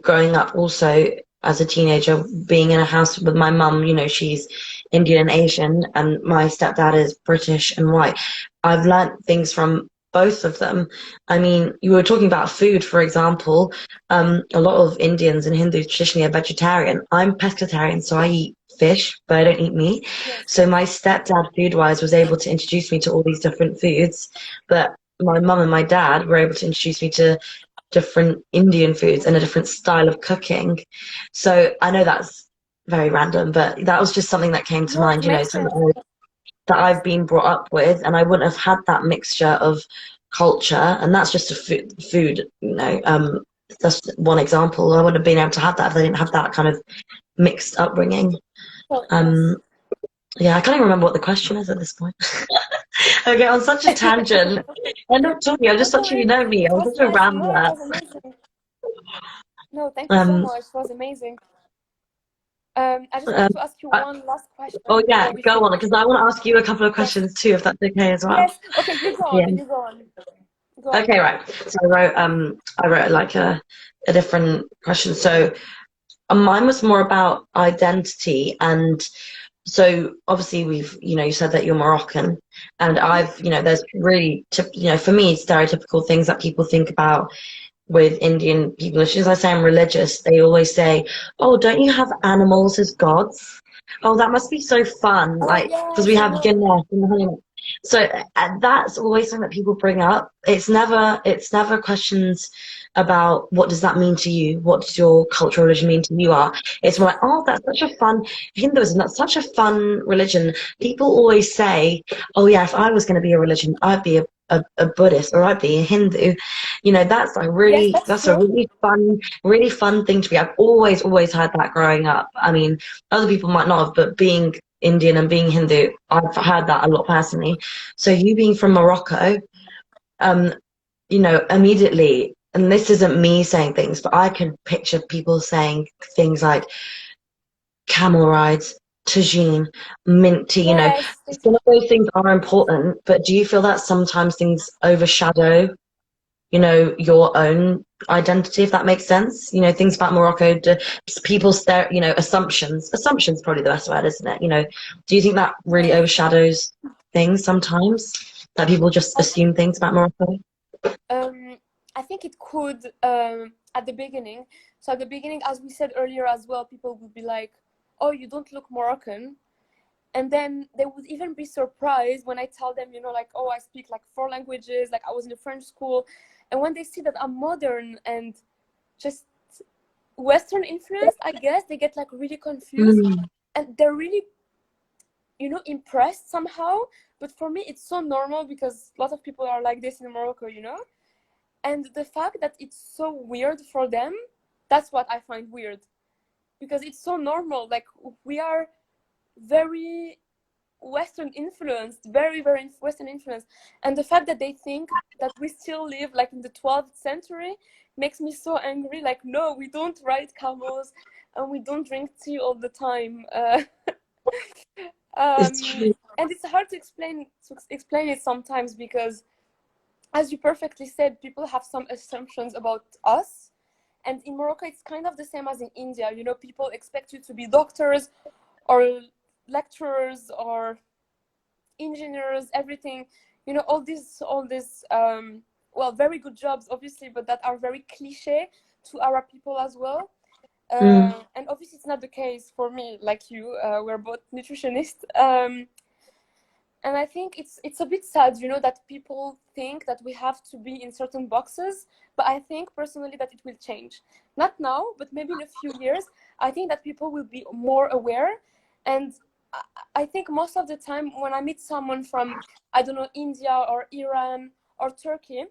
growing up also as a teenager, being in a house with my mum, she's Indian and Asian, and my stepdad is British and white. I've learnt things from both of them. I mean, you were talking about food, for example. A lot of Indians and Hindus traditionally are vegetarian. I'm pescatarian, so I eat fish, but I don't eat meat. Yes. So my stepdad, food-wise, was able to introduce me to all these different foods, but my mum and my dad were able to introduce me to different Indian foods and a different style of cooking. So I know that's very random, but that was just something that came to No, it mind, makes something sense. that Yes. I've been brought up with, and I wouldn't have had that mixture of culture. And that's just a food, that's one example. I wouldn't have been able to have that if I didn't have that kind of mixed upbringing. Oh, yes. Um, yeah, I can't even remember what the question is at this point. Okay, on such a tangent. I'm not talking, I'm just Don't such a, worry. me, It I'm was such a nice. No, it rambler. was amazing. No, thank you so Um, much. It was amazing. I just um, want to ask you I, one last oh question yeah, before we go on, finish. because I want to ask you a couple of Yes. questions too, if that's okay as well. Yes. Okay, you go Yeah. on. You go on. Go on. Okay, right. So I wrote like a different question. So mine was more about identity. And so obviously you said that you're Moroccan, and Mhm. there's really, for me, stereotypical things that people think about with Indian people. As soon as I say I'm religious, they always say, "Oh, don't you have animals as gods? Oh, that must be so fun!" Oh, Like, because we yes, I have know. Guinness and honey. So that's always something that people bring up. It's never questions about what does that mean to you? What does your cultural religion mean to you? It's more like, oh, that's such a fun Hinduism. That's such a fun religion. People always say, oh yeah, if I was going to be a religion, I'd be a a Buddhist, all right, being a Hindu, you know, that's like Yes, really, that's that's a true. really fun thing to be. I've always had that growing up. I mean, other people might not have, but being Indian and being Hindu, I've had that a lot personally. So you being from Morocco, um, you know, immediately, and this isn't me saying things, but I can picture people saying things like camel rides, tagine, mint tea, you know, Yes, some of those things are important, but do you feel that sometimes things overshadow, you know, your own identity, if that makes sense? You know, things about Morocco, people stare, you know, assumptions probably the best word, isn't it? You know, do you think that really yes. overshadows things sometimes? That people just I assume think things about Morocco? um, I think it could at the beginning. So at the beginning, as we said earlier as well, people would be like, "Oh, you don't look Moroccan," and then they would even be surprised when I tell them, you know, like, "Oh, I speak like 4 languages, like I was in a French school," and when they see that I'm modern and just Western influenced, I guess they get like really confused, Mm, and they're really, you know, impressed somehow. But for me, it's so normal because a lot of people are like this in Morocco, you know. And the fact that it's so weird for them, that's what I find weird, because it's so normal. Like, we are very Western influenced, very Western influenced, and the fact that they think that we still live like in the 12th century makes me so angry. Like, no, we don't ride camels and we don't drink tea all the time. it's true. And it's hard to explain it sometimes because, as you perfectly said, people have some assumptions about us. And in Morocco, it's kind of the same as in India. You know, people expect you to be doctors or lecturers or engineers, everything. You know, all these well, very good jobs, obviously, but that are very cliche to Arab people as well. Mm, And obviously, it's not the case for me, like you. We're both nutritionists. And I think it's a bit sad, you know, that people think that we have to be in certain boxes. But I think personally that it will change. Not now, but maybe in a few years. I think that people will be more aware. And I think most of the time when I meet someone from, I don't know, India or Iran or Turkey,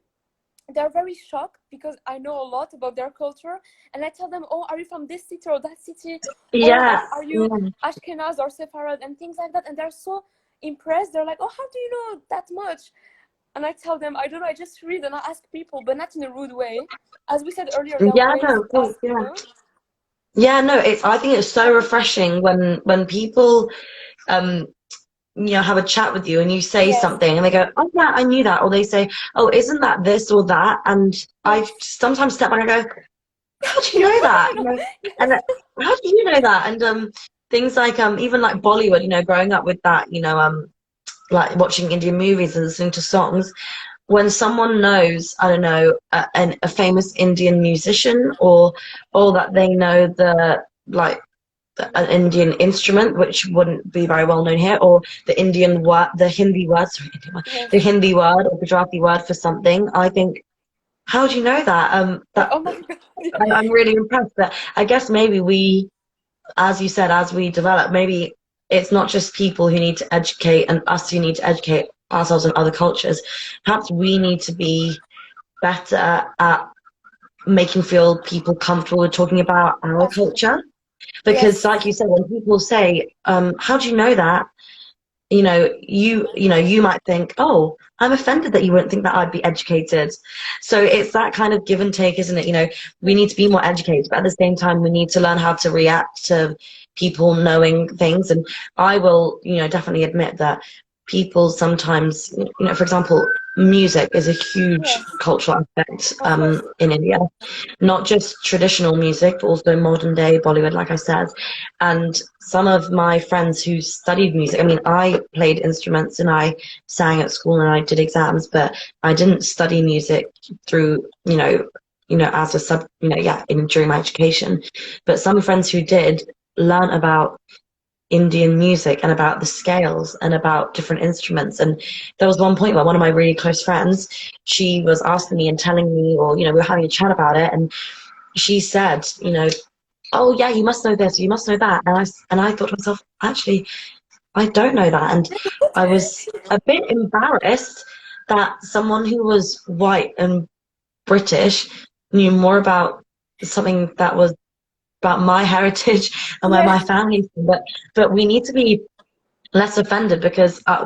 they're very shocked because I know a lot about their culture. And I tell them, "Oh, are you from this city or that city? Or like, yeah, are you yeah. Ashkenaz or Sepharad?" And things like that. And they're so impressed. They're like, "Oh, how do you know that much?" And I tell them, "I don't know, I just read and I ask people, but not in a rude way." As we said earlier, they're Yeah, waiting no, for of us, course, you yeah. know? Yeah, no, I think it's so refreshing when people um you know have a chat with you and you say Yes, something and they go, "Oh yeah, I knew that," or they say, "Oh, isn't that this or that?" And I yes. sometimes step back and I go, "How do you know I that?" You know. know, and Yes. how do you know that? And things like even like Bollywood, you know, growing up with that, you know, like watching Indian movies and listening to songs, when someone knows, I don't know, a famous Indian musician or that they know the like an Indian instrument, which wouldn't be very well known here, or the Indian word, the Hindi word, sorry, Indian word, the Yes. Hindi word or Gujarati word for something. I think, how do you know that? Like, That oh my God. I'm really impressed. But I guess maybe we, as you said, as we develop, maybe it's not just people who need to educate and us who need to educate ourselves and other cultures. Perhaps we need to be better at making feel people comfortable with talking about our That's true. culture. Because, Yes. like you said, when people say, "How do you know that?" You know, you might think, "Oh, I'm offended that you wouldn't think that I'd be educated." So it's that kind of give and take, isn't it? You know, we need to be more educated, but at the same time, we need to learn how to react to people knowing things. And I will, you know, definitely admit that people sometimes, you know, for example, music is a huge Yes. cultural aspect Of course. in India, not just traditional music, but also modern day Bollywood, like I said. And some of my friends who studied music, I mean, I played instruments and I sang at school and I did exams, but I didn't study music through, as a sub, yeah, during my education. But some friends who did learn about Indian music and about the scales and about different instruments. And there was one point where one of my really close friends, she was asking me and telling me, or, we were having a chat about it. And she said, "Oh yeah, you must know this, you must know that." And I thought to myself, actually, I don't know that. And I was a bit embarrassed, that someone who was white and British knew more about something that was about my heritage and where Yeah. my family's from. But we need to be less offended because I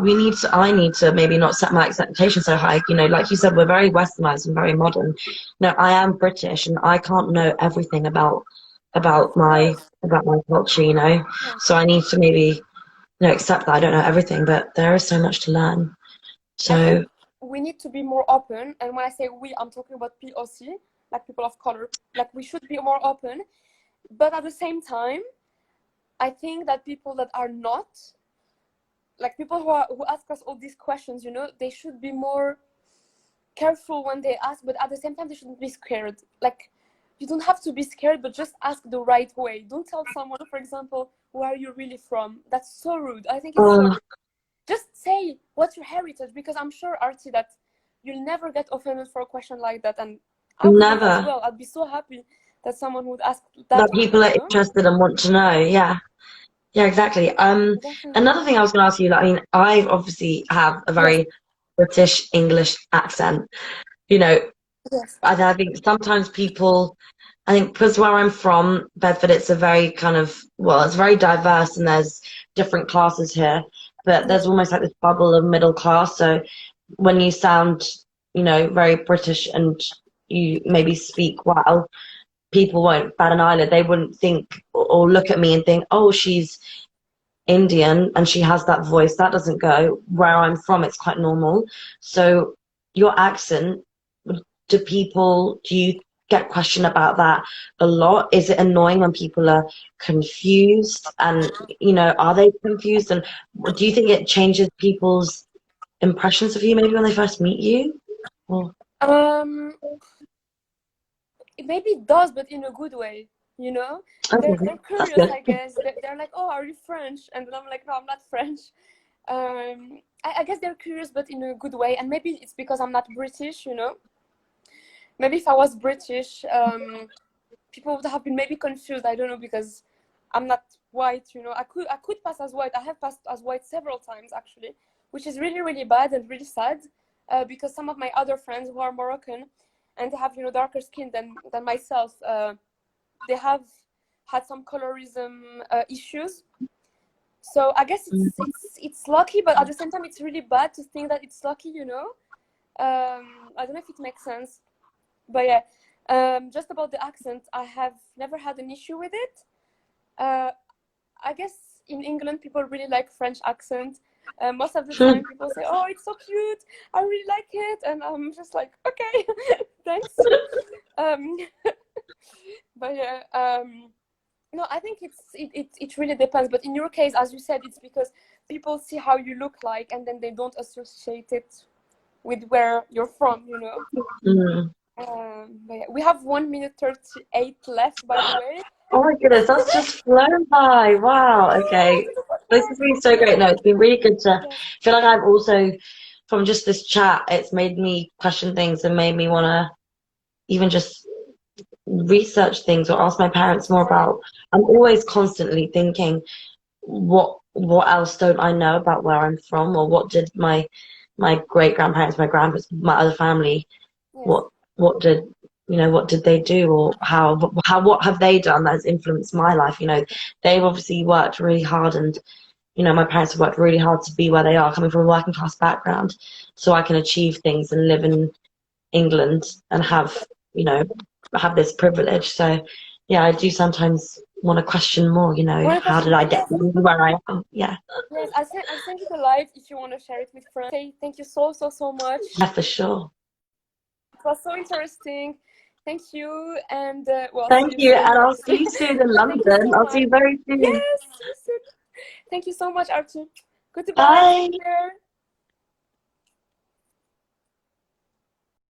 need to maybe not set my expectations so high. You know, like you said, we're very westernized and very modern. No, I am British and I can't know everything Of course. about my culture, you know. Yeah. So I need to maybe, accept that I don't know everything, but there is so much to learn. I So think we need to be more open, and when I say we, I'm talking about POC, like people of color. Like we should be more open, but at the same time, I think that people that are not, like people who ask us all these questions, you know, they should be more careful when they ask, but at the same time they shouldn't be scared. Like you don't have to be scared, but just ask the right way. Don't tell someone, for example, where are you really from? That's so rude. I think it's so uh, rude. Just say what's your heritage, because I'm sure, Aarti, that you'll never get offended for a question like that, and I wouldn't as never well. I'd be so happy that someone would ask that that of me, people you are know. interested and want to know. Yeah. Yeah, exactly. Definitely. Another thing I was going to ask you, like, I mean, I obviously have a Yes. very British English accent. You know, Yes. I think sometimes people, I think because where I'm from, Bedford, it's a very kind of, well, it's very diverse and there's different classes here, but Yes. there's almost like this bubble of middle class. So when you sound, very British and you maybe speak well, people won't bat an eyelid. They wouldn't think or look at me and think, oh, she's Indian and she has that voice. That doesn't go. Where I'm from, it's quite normal. So your accent, do you get questioned about that a lot? Is it annoying when people are confused? And, are they confused? And do you think it changes people's impressions of you maybe when they first meet you? Or, Um, maybe it does, but in a good way, you know. They're okay, that's curious, good. I guess. They're like, oh, are you French? And then I'm like, no, I'm not French. I guess they're curious, but in a good way. And maybe it's because I'm not British, you know. Maybe if I was British, people would have been maybe confused. I don't know, because I'm not white, you know. I could pass as white. I have passed as white several times actually, which is really really bad and really sad, because some of my other friends who are Moroccan and they have, you know, darker skin than myself, they have had some colorism issues. So I guess Mm, it's lucky, but at the same time it's really bad to think that it's lucky, you know. I don't know if it makes sense, but yeah. Just about the accent, I have never had an issue with it. uh, I guess in England people really like French accent. Most of the time people say, oh, it's so cute, I really like it, and I'm just like, okay. Thanks. um, but yeah, no, I think it really depends, but in your case, as you said, it's because people see how you look like and then they don't associate it with where you're from, you know. mm. But yeah, we have 1 minute 38 left, by the way. Oh my goodness, that's just flown by. Wow. Okay. This has been so great. No, it's been really good to Yes, feel like I've also, from just this chat, it's made me question things and made me want to even just research things or ask my parents more right. about. I'm always constantly thinking, what else don't I know about where I'm from, or what did my great grandparents, my grandparents, my other family, Yes, what did what did they do, or what have they done that has influenced my life? They've obviously worked really hard, and my parents have worked really hard to be where they are, coming from a working class background, so I can achieve things and live in England and yes. have this privilege. So yeah, I do sometimes want to question more, One how question did I more. get Yes, where I am? Yeah. yes. I'll send you the live if you want to share it with friends. Okay, thank you so much. Yeah, for sure. It was so interesting. Thank you, and well, see Thank you you, soon, and I'll guys. see you soon in Thank you London. so I'll see much. you very soon. Yes, see you soon. Thank you so much, Archie. Goodbye. Take Bye. care.